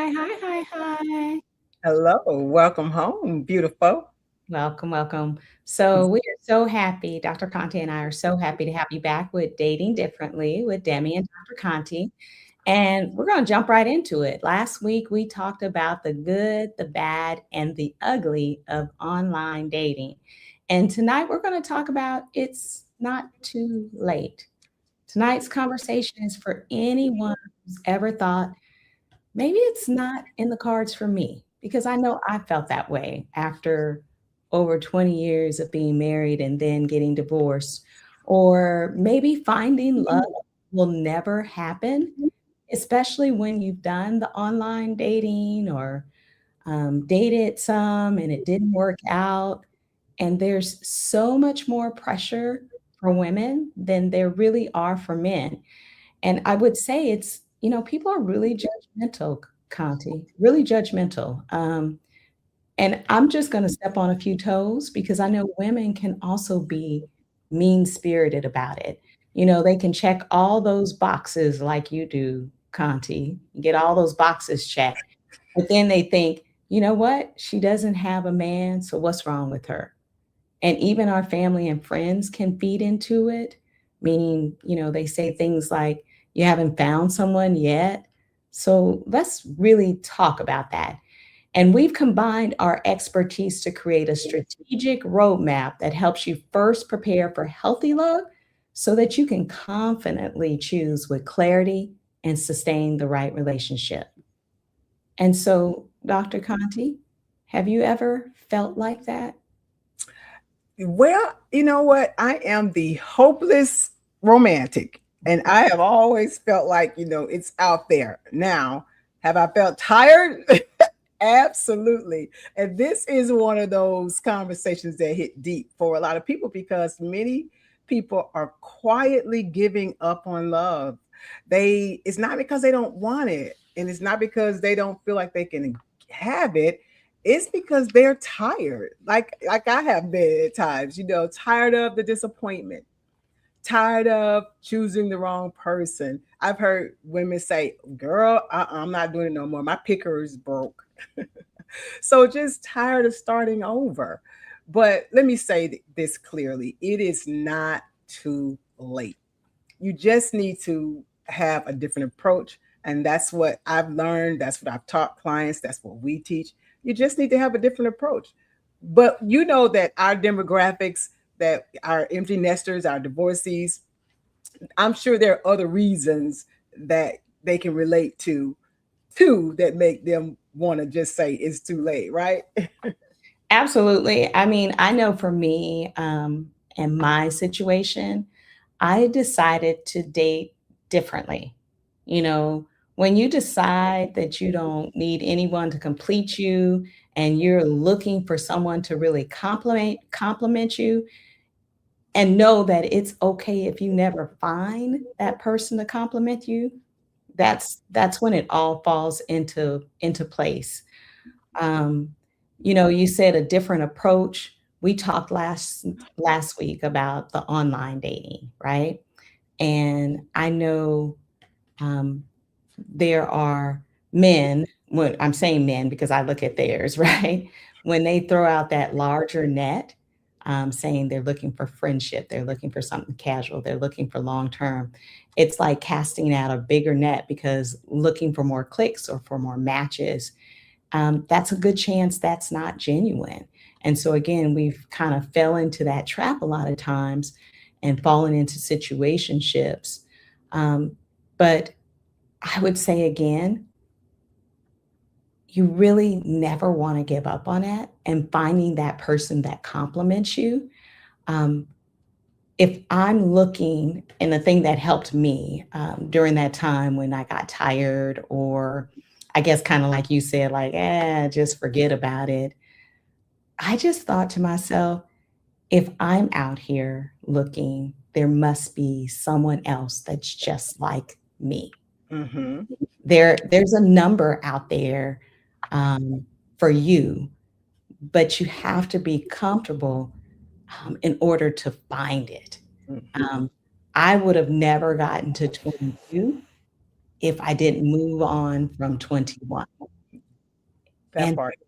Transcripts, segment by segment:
Hi. Hello, welcome home, beautiful. Welcome, welcome. So we are so happy, Dr. Conti and I are so happy to have you back with Dating Differently with Demi and Dr. Conti. And we're going to jump right into it. Last week, we talked about the good, the bad, and the ugly of online dating. And tonight, we're going to talk about it's not too late. Tonight's conversation is for anyone who's ever thought, maybe it's not in the cards for me because I know I felt that way after over 20 years of being married and then getting divorced. Or maybe finding love will never happen, especially when you've done the online dating or dated some and it didn't work out. And there's so much more pressure for women than there really are for men. And I would say it's, people are really judgmental, Conti, really judgmental. And I'm just going to step on a few toes because I know women can also be mean spirited about it. They can check all those boxes like you do, Conti, get all those boxes checked. But then they think, you know what? She doesn't have a man. So what's wrong with her? And even our family and friends can feed into it, meaning, they say things like, you haven't found someone yet. So let's really talk about that. And we've combined our expertise to create a strategic roadmap that helps you first prepare for healthy love so that you can confidently choose with clarity and sustain the right relationship. And so, Dr. Conti, have you ever felt like that? Well, you know what? I am the hopeless romantic, and I have always felt like, it's out there. Now, have I felt tired? Absolutely. And this is one of those conversations that hit deep for a lot of people because many people are quietly giving up on love. It's not because they don't want it, and it's not because they don't feel like they can have it. It's because they're tired. Like I have been at times, tired of the disappointment, tired of choosing the wrong person. I've heard women say, "Girl, I'm not doing it no more. My picker is broke." So just tired of starting over. But let me say this clearly, it is not too late. You just need to have a different approach. And that's what I've learned. That's what I've taught clients. That's what we teach. You just need to have a different approach. But you know that our demographics, that our empty nesters, our divorcees, I'm sure there are other reasons that they can relate to too that make them want to just say it's too late, right? Absolutely. I mean, I know for me, in my situation, I decided to date differently. You know, when you decide that you don't need anyone to complete you and you're looking for someone to really compliment you and know that it's okay if you never find that person to compliment you, that's when it all falls into place. Um, you said a different approach. We talked last week about the online dating, right? And I know um, there are men, when I'm saying men because I look at theirs, right? When they throw out that larger net, saying they're looking for friendship, they're looking for something casual, they're looking for long term. It's like casting out a bigger net because looking for more clicks or for more matches, that's a good chance that's not genuine. And so again, we've kind of fell into that trap a lot of times and fallen into situationships. Um, but I would say again, you really never want to give up on it and finding that person that compliments you. Um, if I'm looking, and the thing that helped me during that time when I got tired, or I guess kind of like you said, like, just forget about it. I just thought to myself, if I'm out here looking, there must be someone else that's just like me. Mm-hmm. There's a number out there um, for you, but you have to be comfortable in order to find it. Mm-hmm. Um, I would have never gotten to 22 if I didn't move on from 21. That part.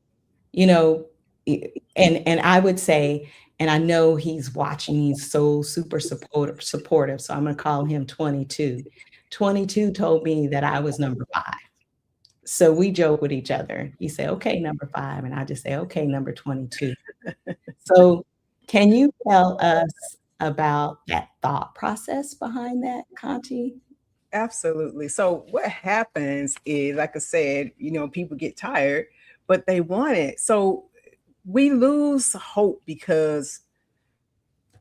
You know, and I would say, and I know he's watching, he's so super supportive, so I'm gonna call him 22. 22 told me that I was number 5. So we joke with each other. He said, "Okay, number 5," and I just say, "Okay, number 22." So, can you tell us about that thought process behind that, Conti? Absolutely. So what happens is, like I said, people get tired, but they want it. So we lose hope because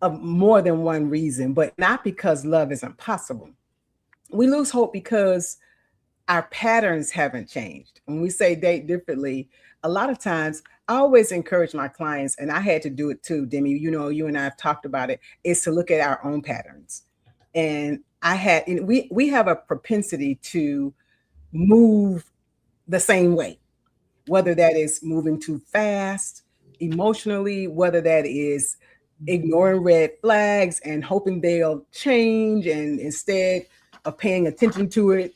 of more than one reason, but not because love is impossible. We lose hope because our patterns haven't changed. When we say date differently, a lot of times I always encourage my clients, and I had to do it too, Demi. You and I have talked about it, is to look at our own patterns. And we have a propensity to move the same way, whether that is moving too fast emotionally, whether that is ignoring red flags and hoping they'll change, and instead of paying attention to it,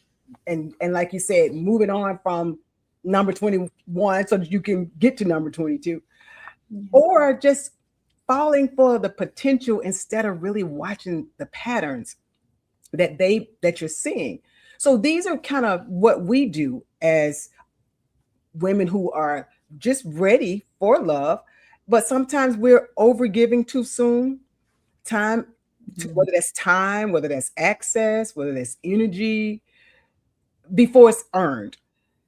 and like you said, moving on from number 21 so that you can get to number 22, or just falling for the potential instead of really watching the patterns that you're seeing. So these are kind of what we do as women who are just ready for love, but sometimes we're over giving too soon. Whether that's time, whether that's access, whether that's energy, before it's earned.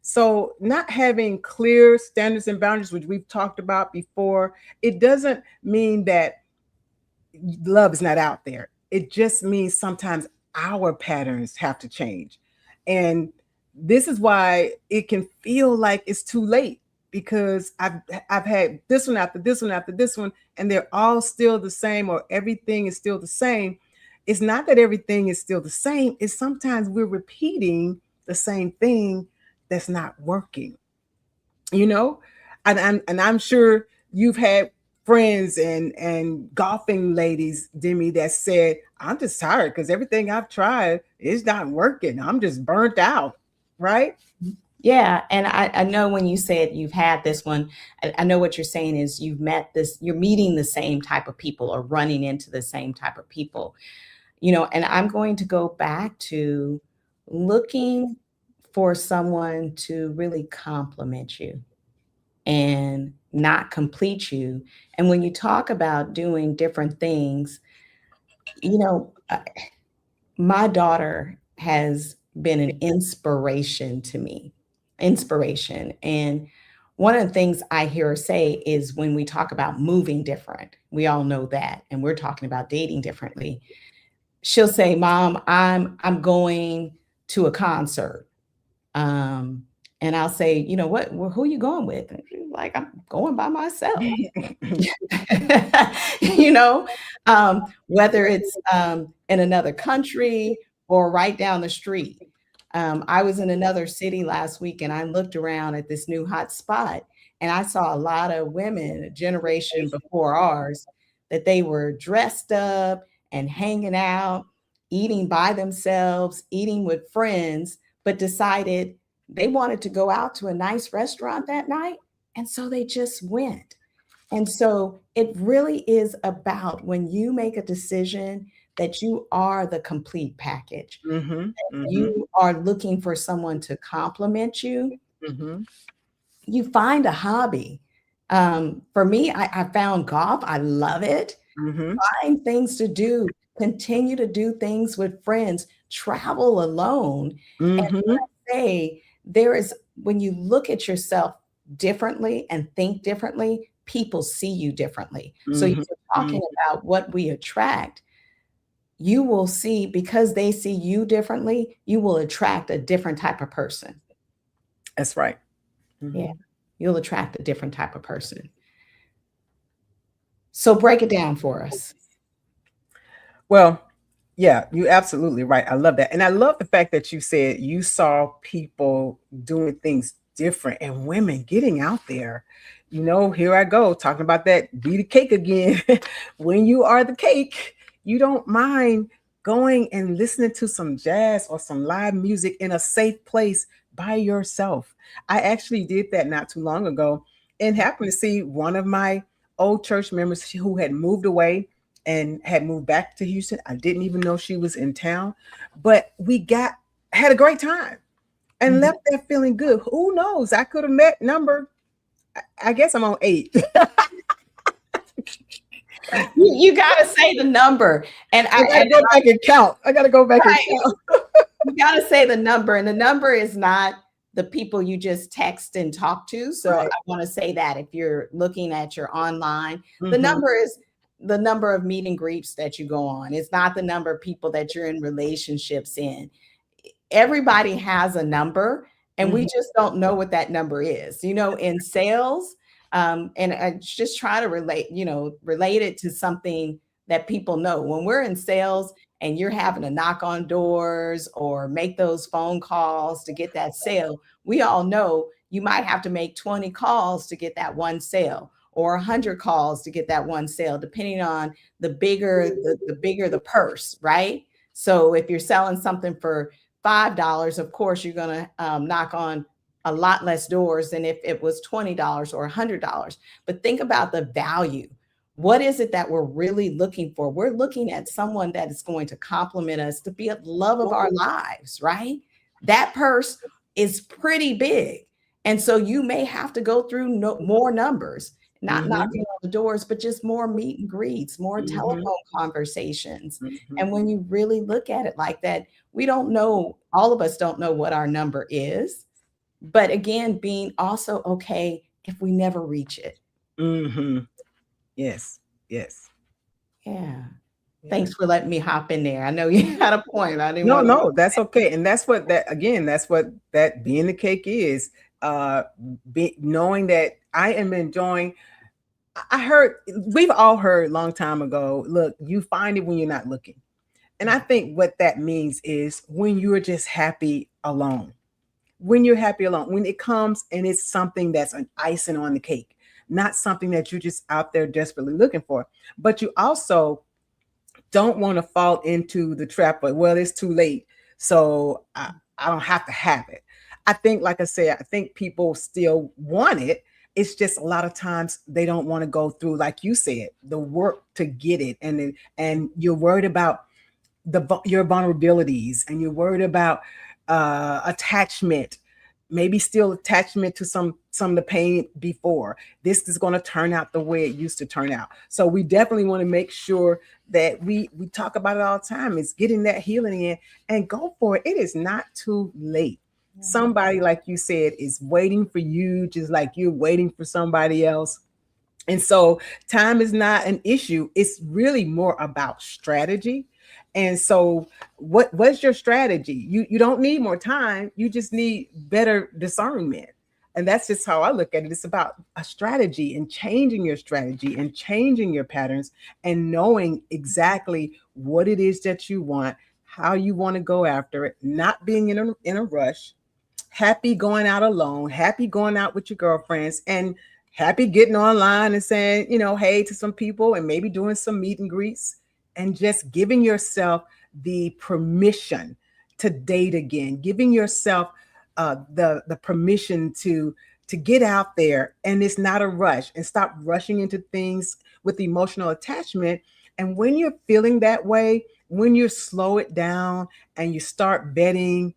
So not having clear standards and boundaries, which we've talked about before, it doesn't mean that love is not out there. It just means sometimes our patterns have to change. And this is why it can feel like it's too late, because I've had this one after this one after this one, and they're all still the same, or everything is still the same. It's not that everything is still the same. It's sometimes we're repeating the same thing that's not working, you know? And I'm sure you've had friends and golfing ladies, Demi, that said, I'm just tired because everything I've tried is not working. I'm just burnt out, right? Yeah, and I know when you said you've had this one, I know what you're saying is you're meeting the same type of people or running into the same type of people, and I'm going to go back to looking for someone to really compliment you and not complete you. And when you talk about doing different things, you know, uh, my daughter has been an inspiration to me, inspiration. And one of the things I hear her say is when we talk about moving different, we all know that, and we're talking about dating differently. She'll say, "Mom, I'm going to a concert." Um, and I'll say, "You know what? Well, who are you going with?" And she's like, "I'm going by myself." You know, whether it's in another country or right down the street. I was in another city last week and I looked around at this new hot spot and I saw a lot of women, a generation before ours, that they were dressed up and hanging out, eating by themselves, eating with friends, but decided they wanted to go out to a nice restaurant that night. And so they just went. And so it really is about when you make a decision that you are the complete package. Hmm. Hmm. You are looking for someone to compliment you. Hmm. You find a hobby. For me, I found golf. I love it. Hmm. Find things to do. Continue to do things with friends. Travel alone. And Hmm. say there is when you look at yourself differently and think differently, people see you differently. So you're Hmm. talking about what we attract. You will see because they see you differently, you will attract a different type of person. That's right. Yeah, Hmm. you'll attract a different type of person. So break it down for us. Well, yeah, you're absolutely right. I love that. And I love the fact that you said you saw people doing things different and women getting out there. Here I go talking about that be the cake again. When you are the cake, you don't mind going and listening to some jazz or some live music in a safe place by yourself. I actually did that not too long ago and happened to see one of my old church members who had moved away and had moved back to Houston. I didn't even know she was in town, but had a great time and left there feeling good. Who knows? I could have met number, I guess I'm on 8. You got to say the number. And I got to go back and count. I got to go back and count. You got to say the number. And the number is not the people you just text and talk to. So Right. I want to say that if you're looking at your online, the number is the number of meet and greets that you go on. It's not the number of people that you're in relationships in. Everybody has a number, and we just don't know what that number is. You know, in sales, and I just try to relate it to something that people know. When we're in sales and you're having to knock on doors or make those phone calls to get that sale, we all know you might have to make 20 calls to get that one sale, or 100 calls to get that one sale, depending on the bigger the purse, right? So if you're selling something for $5, of course you're going to knock on a lot less doors than if it was $20 or $100. But think about the value. What is it that we're really looking for? We're looking at someone that is going to compliment us, to be a love of our lives, right? That purse is pretty big. And so you may have to go through more numbers, not knocking on the doors, but just more meet and greets, more telephone conversations. And when you really look at it like that, we don't know, all of us don't know what our number is. But again, being also okay if we never reach it. Yes. Yes. Yeah. Thanks for letting me hop in there. I know you had a point. I didn't want No, that's okay. And that's what that being the cake is. Knowing that I am enjoying. We've all heard a long time ago, look, you find it when you're not looking. And I think what that means is when you're just happy alone. When you're happy alone, when it comes and it's something that's an icing on the cake, not something that you're just out there desperately looking for. But you also don't want to fall into the trap of, well, it's too late, so I don't have to have it. I think, like I said, I think people still want it. It's just a lot of times they don't want to go through, like you said, the work to get it, and you're worried about your vulnerabilities, and you're worried about attachment, maybe still attachment to some of the pain before. This is going to turn out the way it used to turn out. So we definitely want to make sure that we talk about it all the time. It's getting that healing in and go for it. It is not too late. Somebody, like you said, is waiting for you, just like you're waiting for somebody else. And so time is not an issue. It's really more about strategy. And so what's your strategy? You don't need more time. You just need better discernment. And that's just how I look at it. It's about a strategy and changing your strategy and changing your patterns and knowing exactly what it is that you want, how you want to go after it, not being in a rush, happy going out alone, happy going out with your girlfriends, and happy getting online and saying, hey to some people and maybe doing some meet and greets. And just giving yourself the permission to date again, giving yourself the permission to get out there, and it's not a rush, and stop rushing into things with emotional attachment. And when you're feeling that way, when you slow it down and you start vetting,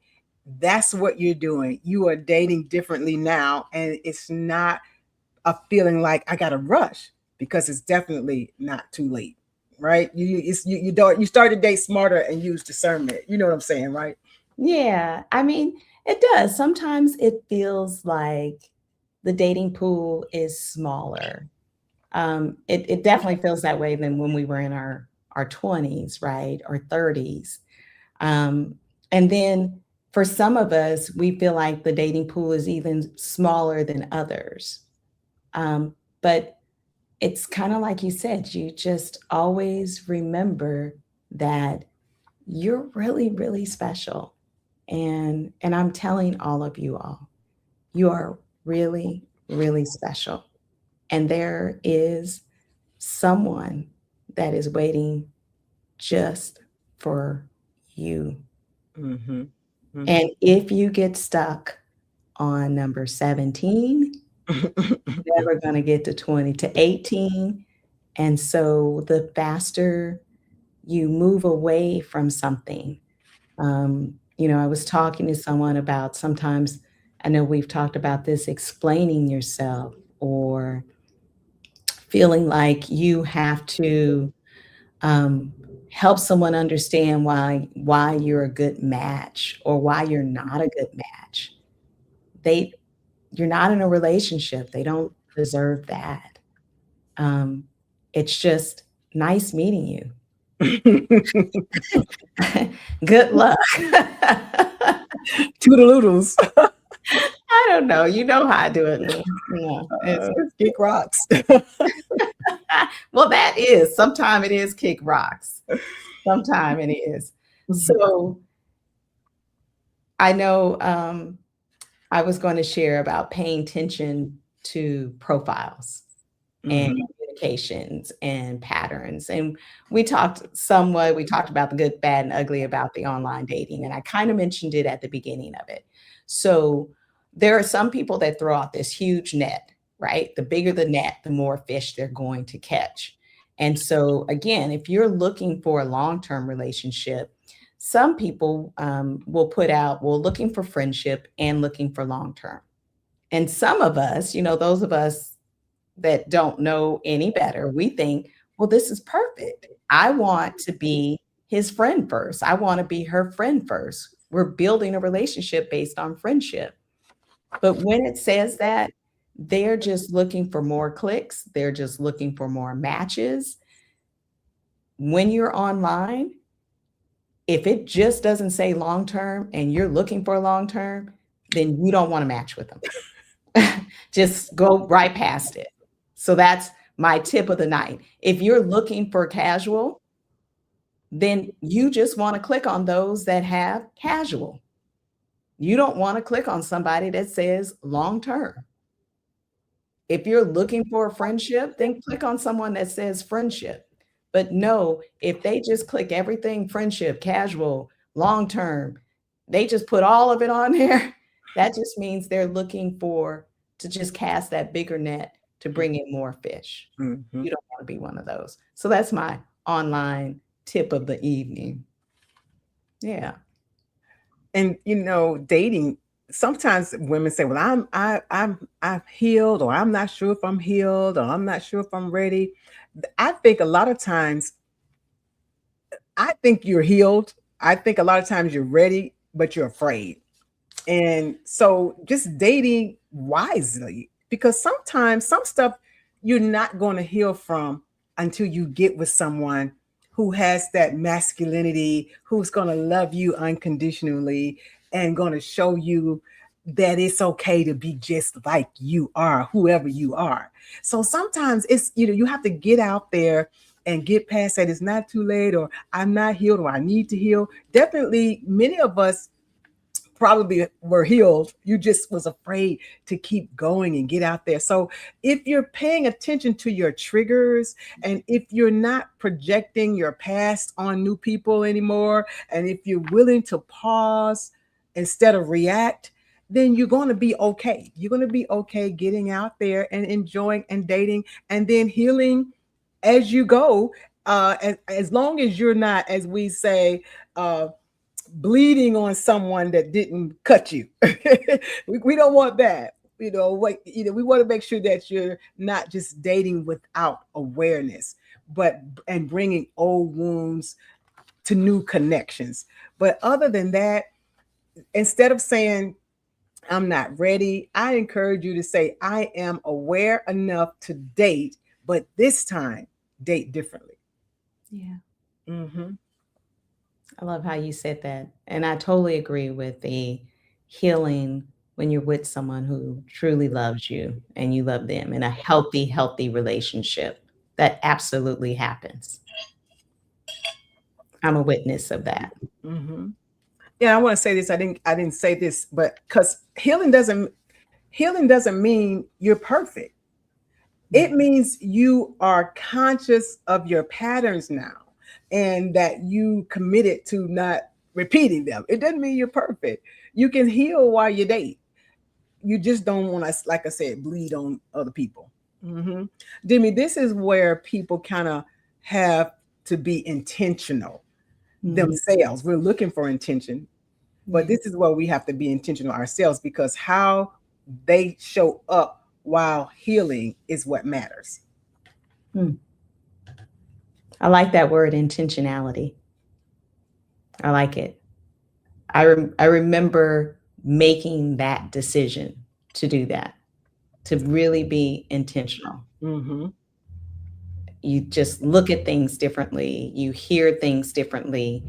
that's what you're doing. You are dating differently now, and it's not a feeling like I got to rush, because it's definitely not too late. Right? You start to date smarter and use discernment. You know what I'm saying, right? Yeah. I mean, it does. Sometimes it feels like the dating pool is smaller. It definitely feels that way than when we were in our 20s, right? Or 30s. And then for some of us, we feel like the dating pool is even smaller than others. But it's kind of like you said, you just always remember that you're really, really special. And I'm telling all of you all, you are really, really special. And there is someone that is waiting just for you. And if you get stuck, on number 17, never gonna get to 20 to 18. And so the faster you move away from something, I was talking to someone about sometimes, I know we've talked about this, explaining yourself or feeling like you have to um, help someone understand why you're a good match or why you're not a good match. They You're not in a relationship. They don't deserve that. Um, it's just nice meeting you. Good luck. Toodaloodles. I don't know. You know how I do it, Lou. It's Kick rocks. well, that is sometime it is kick rocks. Sometime it is. So I know I was going to share about paying attention to profiles and communications and patterns. And we talked about the good, bad, and ugly about the online dating. And I kind of mentioned it at the beginning of it. So there are some people that throw out this huge net, right? The bigger the net, the more fish they're going to catch. And so, again, if you're looking for a long term relationship, some people will put out, well, looking for friendship and looking for long term. And some of us, those of us that don't know any better, we think, well, this is perfect. I want to be his friend first. I want to be her friend first. We're building a relationship based on friendship. But when it says that, they're just looking for more clicks, they're just looking for more matches. When you're online, if it just doesn't say long term and you're looking for long term, then you don't want to match with them. Just go right past it. So that's my tip of the night. If you're looking for casual, then you just want to click on those that have casual. You don't want to click on somebody that says long term. If you're looking for a friendship, then click on someone that says friendship. But no, if they just click everything friendship, casual, long term, they just put all of it on there, that just means they're looking to just cast that bigger net to bring in more fish. You don't want to be one of those. So that's my online tip of the evening. Yeah. And dating, sometimes women say, well, I'm healed, or I'm not sure if I'm healed, or I'm not sure if I'm ready. I think a lot of times, I think you're healed. I think a lot of times you're ready, but you're afraid. And so just dating wisely, because sometimes some stuff you're not going to heal from until you get with someone who has that masculinity, who's going to love you unconditionally and going to show you that it's okay to be just like you are, whoever you are. So sometimes it's, you have to get out there and get past that. It's not too late, or I'm not healed, or I need to heal. Definitely, many of us probably were healed. You just was afraid to keep going and get out there. So if you're paying attention to your triggers, and if you're not projecting your past on new people anymore, and if you're willing to pause instead of react, then you're going to be okay. You're going to be okay getting out there and enjoying and dating, and then healing as you go. As long as you're not, as we say, bleeding on someone that didn't cut you. we don't want that. We want to make sure that you're not just dating without awareness, and bringing old wounds to new connections. But other than that, instead of saying, I'm not ready, I encourage you to say, I am aware enough to date, but this time date differently. Yeah. Mm-hmm. I love how you said that. And I totally agree with the healing when you're with someone who truly loves you and you love them in a healthy, healthy relationship. That absolutely happens. I'm a witness of that. Mm-hmm. Yeah, I want to say this. I didn't say this, but because healing doesn't mean you're perfect. It means you are conscious of your patterns now, and that you committed to not repeating them. It doesn't mean you're perfect. You can heal while you date. you just don't want to, like I said, bleed on other people. Demi, this is where people kind of have to be intentional themselves. We're looking for intention, but this is where we have to be intentional ourselves, because how they show up while healing is what matters. I like that word, intentionality. I like it. I remember making that decision to do that, to really be intentional. You just look at things differently. You hear things differently.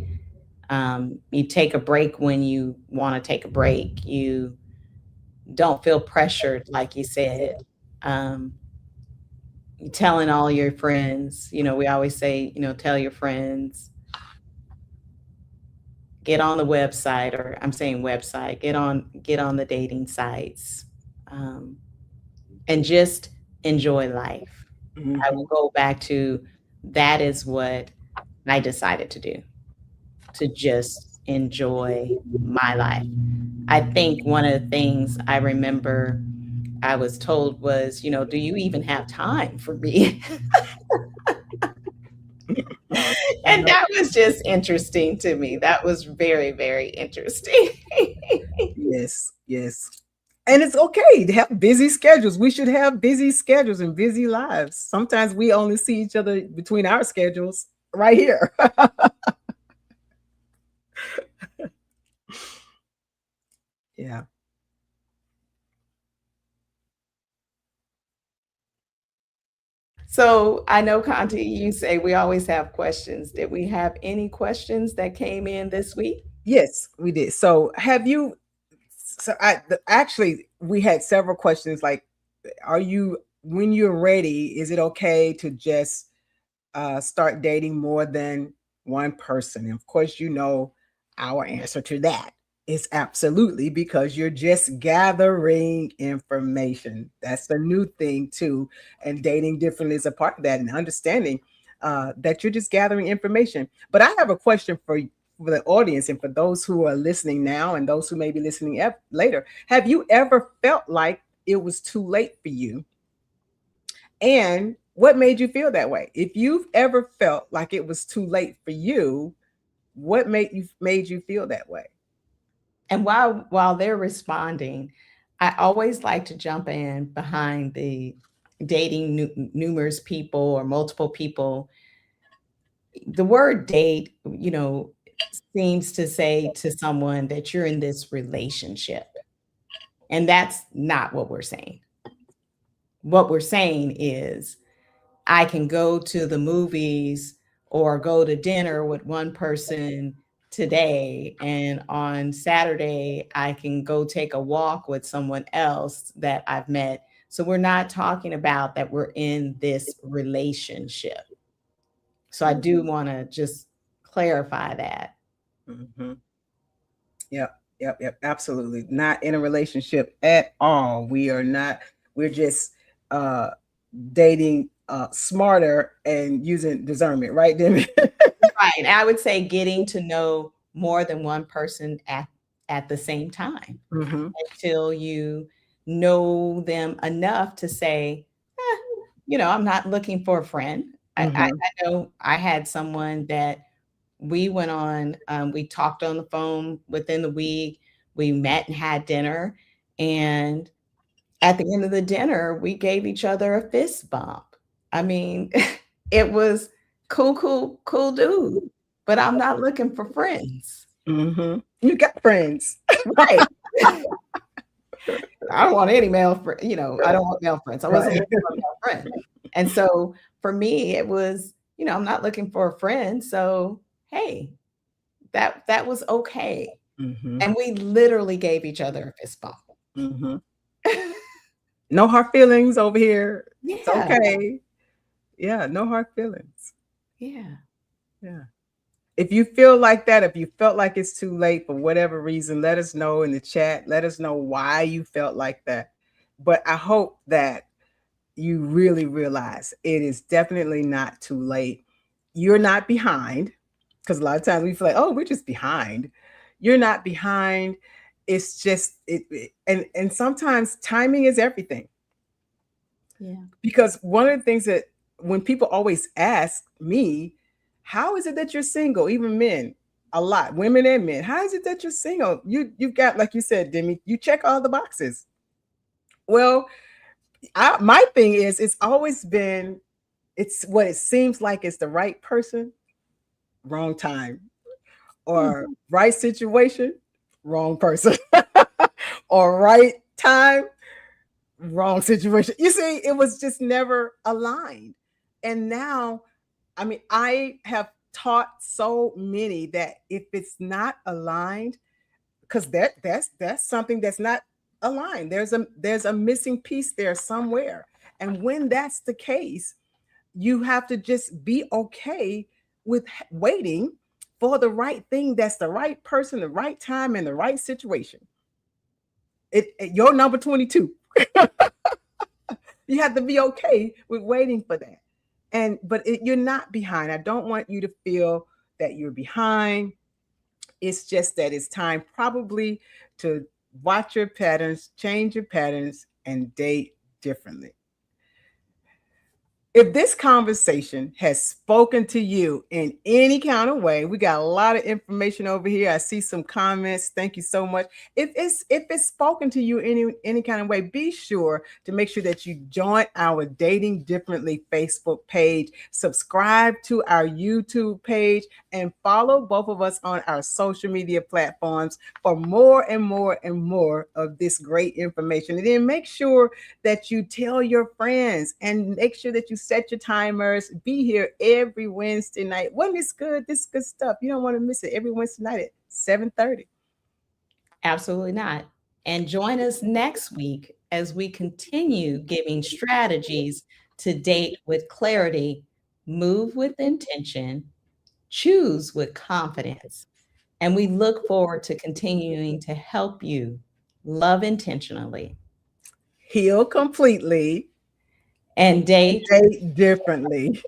You take a break when you want to take a break. You don't feel pressured, like you said. You telling all your friends, we always say, tell your friends, get on the website, or I'm saying website, get on the dating sites, and just enjoy life. I will go back to, that is what I decided to do, to just enjoy my life. I think one of the things I remember I was told was, do you even have time for me? And that was just interesting to me. That was very, very interesting. Yes. And it's okay to have busy schedules. We should have busy schedules and busy lives. Sometimes we only see each other between our schedules right here. Yeah. So I know, Conti, you say we always have questions. Did we have any questions that came in this week? Yes, we did. So actually, we had several questions like, when you're ready, is it okay to just start dating more than one person? And of course, our answer to that is absolutely, because you're just gathering information. That's the new thing too. And dating differently is a part of that, and understanding that you're just gathering information. But I have a question for the audience, and for those who are listening now and those who may be listening later. Have you ever felt like it was too late for you? And what made you feel that way? If you've ever felt like it was too late for you, what made you feel that way? And while they're responding, I always like to jump in behind the dating numerous people or multiple people. The word date, seems to say to someone that you're in this relationship. And that's not what we're saying. What we're saying is, I can go to the movies or go to dinner with one person today, and on Saturday, I can go take a walk with someone else that I've met. So we're not talking about that we're in this relationship. So I do want to just clarify that. Yep. Absolutely. Not in a relationship at all. We are not. We're just dating smarter and using discernment, right, Demi? Right. And I would say getting to know more than one person at the same time, until you know them enough to say, I'm not looking for a friend. I know I had someone that we went on, we talked on the phone within the week, we met and had dinner, and at the end of the dinner, we gave each other a fist bump. I mean, it was cool dude, but I'm not looking for friends. You got friends. Right. I don't want any male friend, I don't want male friends. I wasn't looking for a male friend. And so for me, it was, I'm not looking for a friend. So, hey, that was okay. And we literally gave each other a fist bump. No hard feelings over here. Yeah. It's okay. Yeah, no hard feelings. Yeah. If you feel like that, if you felt like it's too late for whatever reason, let us know in the chat. Let us know why you felt like that. But I hope that you really realize it is definitely not too late. You're not behind, because a lot of times we feel like, oh, we're just behind. You're not behind. it's just and sometimes timing is everything. Yeah. Because one of the things that when people always ask me, how is it that you're single? Even men, a lot, women and men. How is it that you're single? You've got, like you said, Demi, you check all the boxes. Well, my thing is, it's always been, it's what it seems like it's the right person, wrong time, or right situation, wrong person, or right time, wrong situation. You see, it was just never aligned. And now, I mean, I have taught so many that if it's not aligned, because that's something that's not aligned. There's a missing piece there somewhere. And when that's the case, you have to just be okay with waiting for the right thing, that's the right person, the right time, and the right situation. You're number 22. You have to be okay with waiting for that. You're not behind. I don't want you to feel that you're behind. It's just that it's time probably to watch your patterns, change your patterns, and date differently. If this conversation has spoken to you in any kind of way, we got a lot of information over here. I see some comments. Thank you so much. If it's spoken to you any kind of way, be sure to make sure that you join our Dating Differently Facebook page, subscribe to our YouTube page, and follow both of us on our social media platforms for more and more and more of this great information. And then make sure that you tell your friends, and make sure that you set your timers. Be here every Wednesday night. When it's good, this is good stuff. You don't want to miss it. Every Wednesday night at 7:30. Absolutely not. And join us next week as we continue giving strategies to date with clarity, move with intention, choose with confidence. And we look forward to continuing to help you love intentionally Heal completely and date date differently.